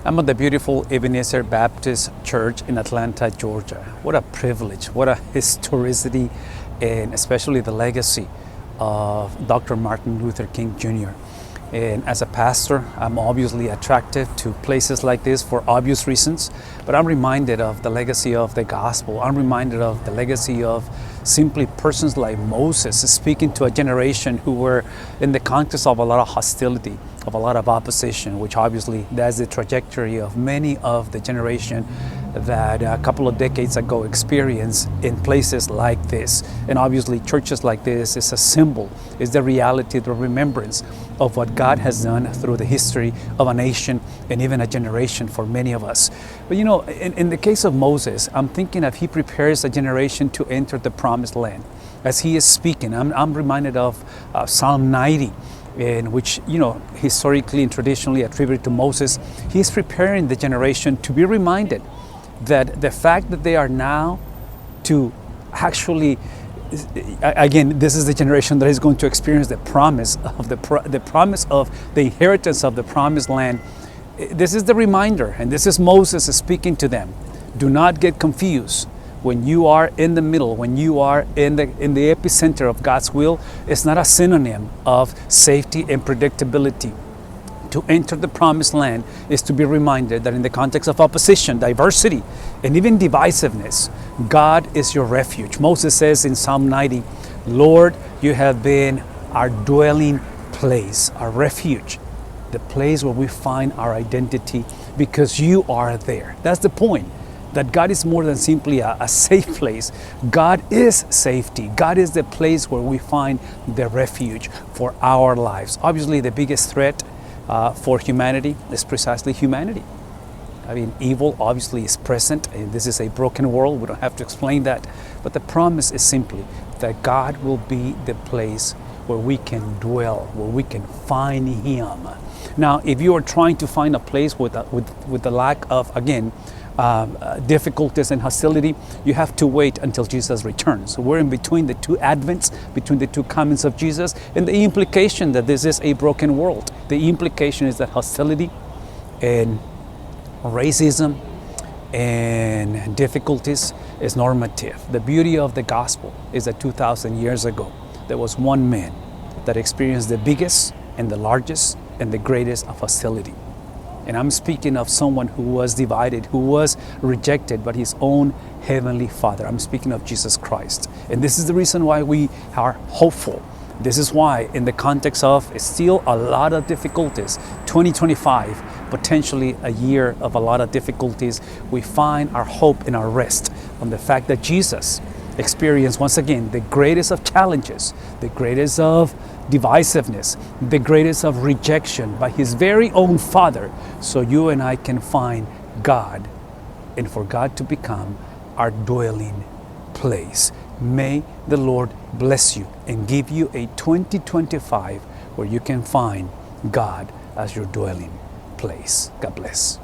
I'm at the beautiful Ebenezer Baptist Church in Atlanta, Georgia. What a privilege, what a historicity, and especially the legacy of Dr. Martin Luther King Jr. And as a pastor, I'm obviously attracted to places like this for obvious reasons, but I'm reminded of the legacy of the gospel. I'm reminded of the legacy of simply persons like Moses speaking to a generation who were in the context of a lot of hostility, of a lot of opposition, which obviously that's the trajectory of many of the generation that a couple of decades ago experienced in places like this. And obviously churches like this is a symbol, is the reality, the remembrance of what God has done through the history of a nation and even a generation for many of us. But you know, in the case of Moses, I'm thinking of he prepares a generation to enter the promised land. As he is speaking, I'm reminded of Psalm 90, in which, you know, historically and traditionally attributed to Moses. He is preparing the generation to be reminded that the fact that they are now to actually, again, this is the generation that is going to experience the promise of the promise of the inheritance of the promised land. This is the reminder, and this is Moses speaking to them. Do not get confused. When you are in the middle, when you are in the epicenter of God's will, it's not a synonym of safety and predictability. To enter the promised land is to be reminded that in the context of opposition, diversity, and even divisiveness, God is your refuge. Moses says in Psalm 90, Lord, you have been our dwelling place, our refuge, the place where we find our identity because you are there. That's the point. That God is more than simply a safe place. God is safety. God is the place where we find the refuge for our lives. Obviously, the biggest threat for humanity is precisely humanity. I mean, evil obviously is present, and this is a broken world. We don't have to explain that. But the promise is simply that God will be the place where we can dwell, where we can find Him. Now, if you are trying to find a place with the lack of, again, difficulties and hostility, you have to wait until Jesus returns. So we're in between the two advents, between the two comings of Jesus, and the implication that this is a broken world. The implication is that hostility and racism and difficulties is normative. The beauty of the gospel is that 2,000 years ago, there was one man that experienced the biggest and the largest and the greatest of hostility. And I'm speaking of someone who was divided, who was rejected by his own heavenly Father. I'm speaking of Jesus Christ. And this is the reason why we are hopeful. This is why, in the context of still a lot of difficulties, 2025, potentially a year of a lot of difficulties, we find our hope and our rest on the fact that Jesus experienced, once again, the greatest of challenges, the greatest of divisiveness, the greatest of rejection by His very own Father, so you and I can find God and for God to become our dwelling place. May the Lord bless you and give you a 2025 where you can find God as your dwelling place. God bless.